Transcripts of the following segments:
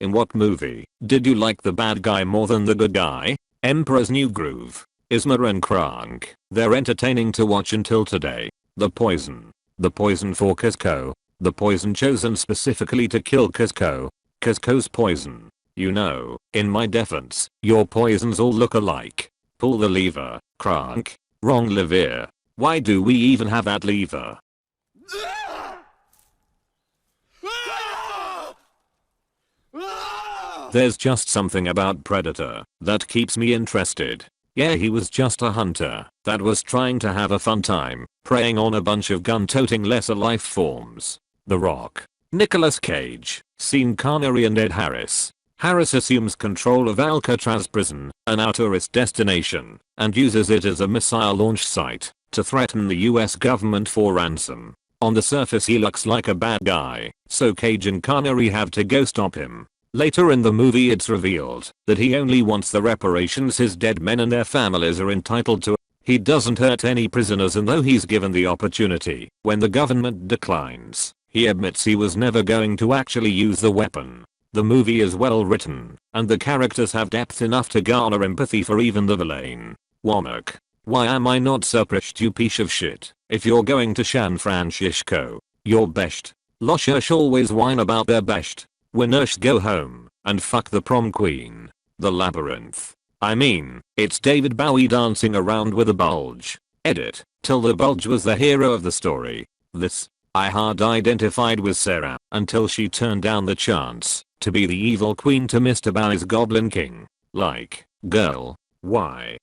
In what movie did you like the bad guy more than the good guy? Emperor's New Groove, Isma and Krank. They're entertaining to watch until today. The poison. The poison for Cusco. The poison chosen specifically to kill Cusco. Cusco's poison. You know, in my defense, your poisons all look alike. Pull the lever, Krank. Wrong lever. Why do we even have that lever? There's just something about Predator that keeps me interested. Yeah, he was just a hunter that was trying to have a fun time, preying on a bunch of gun-toting lesser life forms. The Rock. Nicolas Cage, Sean Connery and Ed Harris. Harris assumes control of Alcatraz prison, an tourist destination, and uses it as a missile launch site to threaten the US government for ransom. On the surface he looks like a bad guy, so Cage and Connery have to go stop him. Later in the movie it's revealed that he only wants the reparations his dead men and their families are entitled to. He doesn't hurt any prisoners, and though he's given the opportunity, when the government declines, he admits he was never going to actually use the weapon. The movie is well written, and the characters have depth enough to garner empathy for even the villain. Womack. Why am I not surprised, you piece of shit? If you're going to San Francisco, you're best. Loshers always whine about their best. Winners go home and fuck the prom queen. The Labyrinth. I mean, it's David Bowie dancing around with a bulge. Edit. Till the bulge was the hero of the story. I hard identified with Sarah until she turned down the chance to be the evil queen to Mr. Bowie's Goblin King. Like, girl, why?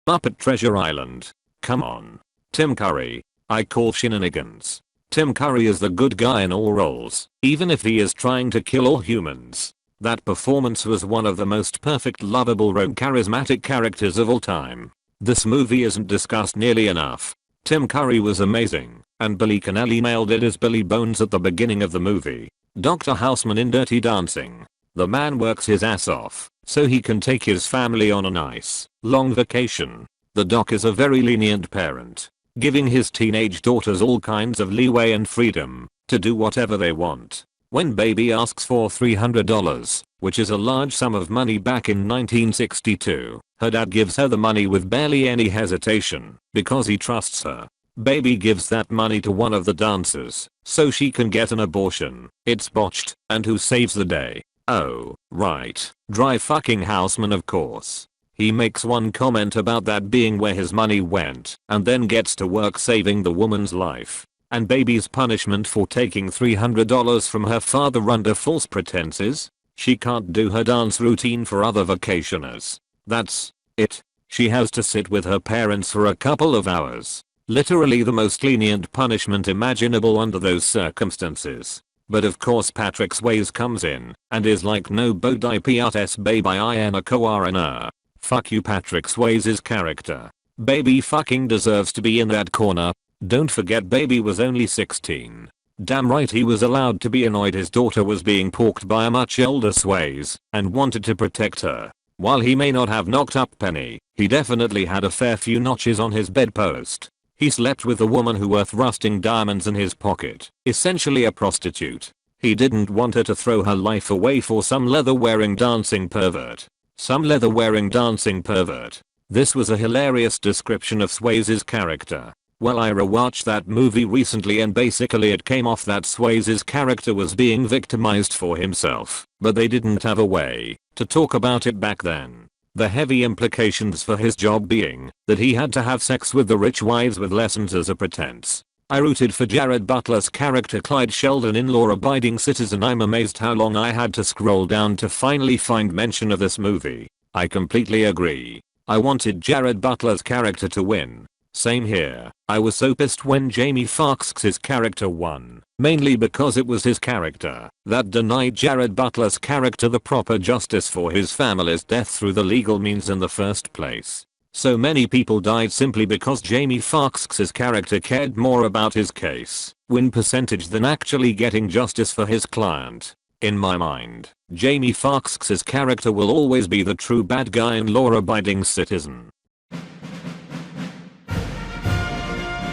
Muppet Treasure Island. Come on. Tim Curry. I call shenanigans. Tim Curry is the good guy in all roles, even if he is trying to kill all humans. That performance was one of the most perfect, lovable, rogue, charismatic characters of all time. This movie isn't discussed nearly enough. Tim Curry was amazing, and Billy Connelly nailed it as Billy Bones at the beginning of the movie. Dr. Houseman in Dirty Dancing. The man works his ass off so he can take his family on a nice, long vacation. The doc is a very lenient parent, giving his teenage daughters all kinds of leeway and freedom to do whatever they want. When baby asks for $300, which is a large sum of money back in 1962, her dad gives her the money with barely any hesitation because he trusts her. Baby gives that money to one of the dancers so she can get an abortion. It's botched, and who saves the day? Oh, right, dry fucking Houseman, of course. He makes one comment about that being where his money went, and then gets to work saving the woman's life. And baby's punishment for taking $300 from her father under false pretenses? She can't do her dance routine for other vacationers. That's it. She has to sit with her parents for a couple of hours. Literally the most lenient punishment imaginable under those circumstances. But of course Patrick Swayze comes in and is like, no bodhi piates baby I am a koarana. Fuck you, Patrick Swayze's character. Baby fucking deserves to be in that corner. Don't forget baby was only 16. Damn right he was allowed to be annoyed his daughter was being porked by a much older Swayze and wanted to protect her. While he may not have knocked up Penny, he definitely had a fair few notches on his bedpost. He slept with a woman who wore rusting diamonds in his pocket, essentially a prostitute. He didn't want her to throw her life away for some leather-wearing dancing pervert. Some leather-wearing dancing pervert. This was a hilarious description of Swayze's character. Well, I rewatched that movie recently and basically it came off that Swayze's character was being victimized for himself, but they didn't have a way to talk about it back then. The heavy implications for his job being that he had to have sex with the rich wives with lessons as a pretense. I rooted for Jared Butler's character Clyde Sheldon in Law-Abiding Citizen. I'm amazed how long I had to scroll down to finally find mention of this movie. I completely agree. I wanted Jared Butler's character to win. Same here. I was so pissed when Jamie Foxx's character won, mainly because it was his character that denied Jared Butler's character the proper justice for his family's death through the legal means in the first place. So many people died simply because Jamie Foxx's character cared more about his case, win percentage than actually getting justice for his client. In my mind, Jamie Foxx's character will always be the true bad guy and law-abiding citizen.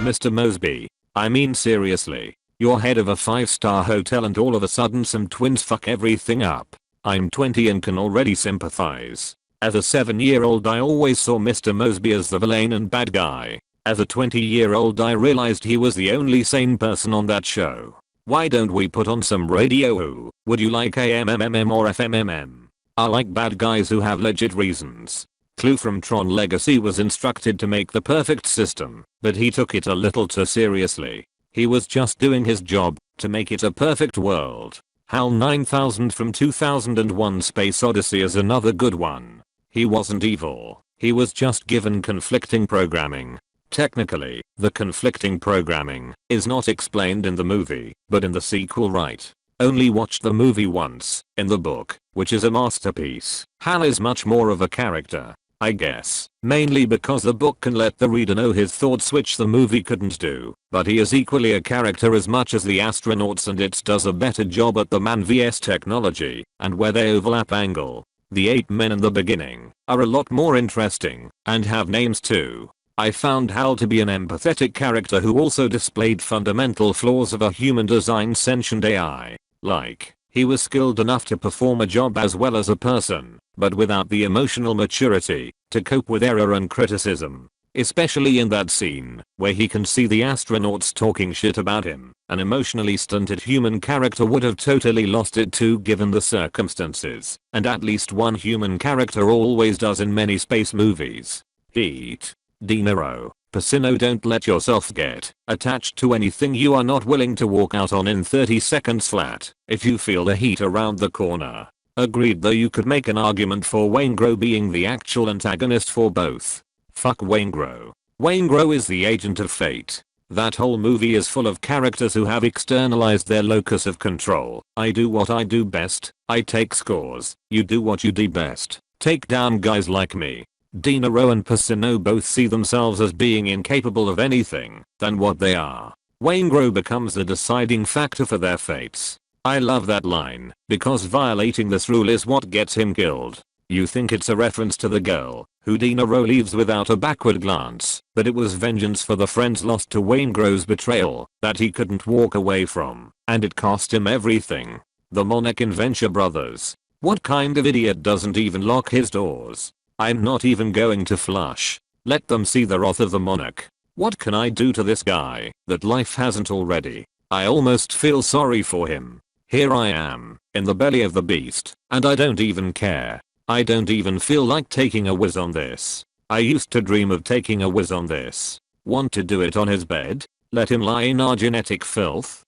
Mr. Mosby, I mean seriously, you're head of a 5-star hotel and all of a sudden some twins fuck everything up. I'm 20 and can already sympathize. As a 7-year-old I always saw Mr. Mosby as the villain and bad guy. As a 20-year-old I realized he was the only sane person on that show. Why don't we put on some Radio Who? Would you like AMMM or FMMM? I like bad guys who have legit reasons. Clue from Tron Legacy was instructed to make the perfect system, but he took it a little too seriously. He was just doing his job to make it a perfect world. HAL 9000 from 2001 Space Odyssey is another good one. He wasn't evil, he was just given conflicting programming. Technically, the conflicting programming is not explained in the movie, but in the sequel right. Only watched the movie once. In the book, which is a masterpiece, HAL is much more of a character, I guess, mainly because the book can let the reader know his thoughts which the movie couldn't do, but he is equally a character as much as the astronauts and it does a better job at the man vs technology, and where they overlap angle. The 8 men in the beginning are a lot more interesting, and have names too. I found HAL to be an empathetic character who also displayed fundamental flaws of a human designed sentient AI, like, he was skilled enough to perform a job as well as a person, but without the emotional maturity to cope with error and criticism. Especially in that scene, where he can see the astronauts talking shit about him, an emotionally stunted human character would have totally lost it too given the circumstances, and at least one human character always does in many space movies. Heat. De Niro, Pacino, don't let yourself get attached to anything you are not willing to walk out on in 30 seconds flat, if you feel the heat around the corner. Agreed, though you could make an argument for Waingro being the actual antagonist for both. Fuck Waingro. Waingro is the agent of fate. That whole movie is full of characters who have externalized their locus of control. I do what I do best, I take scores, you do what you do best. Take down guys like me. De Niro and Pacino both see themselves as being incapable of anything than what they are. Waingro becomes the deciding factor for their fates. I love that line, because violating this rule is what gets him killed. You think it's a reference to the girl, who De Niro leaves without a backward glance, but it was vengeance for the friends lost to Waingro's betrayal that he couldn't walk away from, and it cost him everything. The Monarch in Venture Brothers. What kind of idiot doesn't even lock his doors? I'm not even going to flush. Let them see the wrath of the Monarch. What can I do to this guy that life hasn't already? I almost feel sorry for him. Here I am, in the belly of the beast, and I don't even care. I don't even feel like taking a whiz on this. I used to dream of taking a whiz on this. Want to do it on his bed? Let him lie in our genetic filth?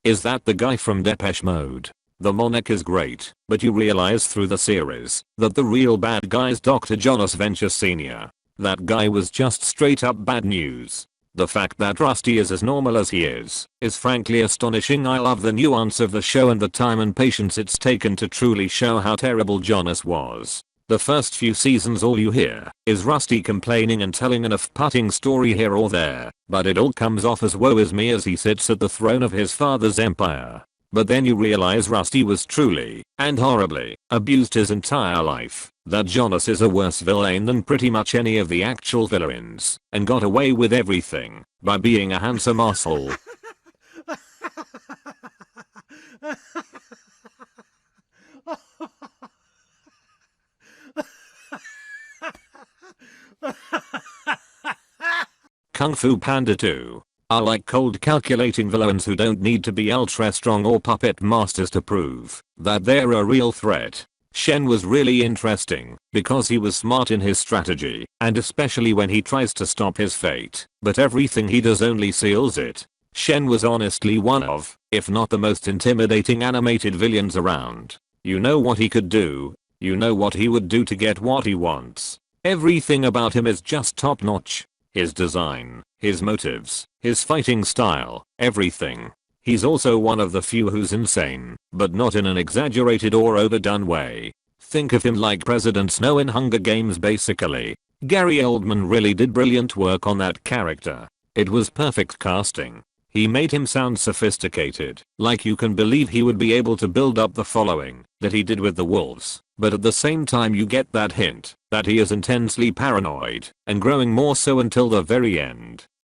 Is that the guy from Depeche Mode? The Monarch is great, but you realize through the series that the real bad guy is Dr. Jonas Venture Sr. That guy was just straight up bad news. The fact that Rusty is as normal as he is frankly astonishing. I love the nuance of the show and the time and patience it's taken to truly show how terrible Jonas was. The first few seasons all you hear is Rusty complaining and telling an off-putting story here or there, but it all comes off as woe is me as he sits at the throne of his father's empire. But then you realize Rusty was truly and horribly abused his entire life, that Jonas is a worse villain than pretty much any of the actual villains, and got away with everything by being a handsome asshole. Kung Fu Panda 2. I like cold calculating villains who don't need to be ultra strong or puppet masters to prove that they're a real threat. Shen was really interesting because he was smart in his strategy, and especially when he tries to stop his fate, but everything he does only seals it. Shen was honestly one of, if not the most intimidating animated villains around. You know what he could do, you know what he would do to get what he wants. Everything about him is just top notch. His design, his motives, his fighting style, everything. He's also one of the few who's insane, but not in an exaggerated or overdone way. Think of him like President Snow in Hunger Games basically. Gary Oldman really did brilliant work on that character. It was perfect casting. He made him sound sophisticated, like you can believe he would be able to build up the following that he did with the wolves, but at the same time you get that hint that he is intensely paranoid and growing more so until the very end.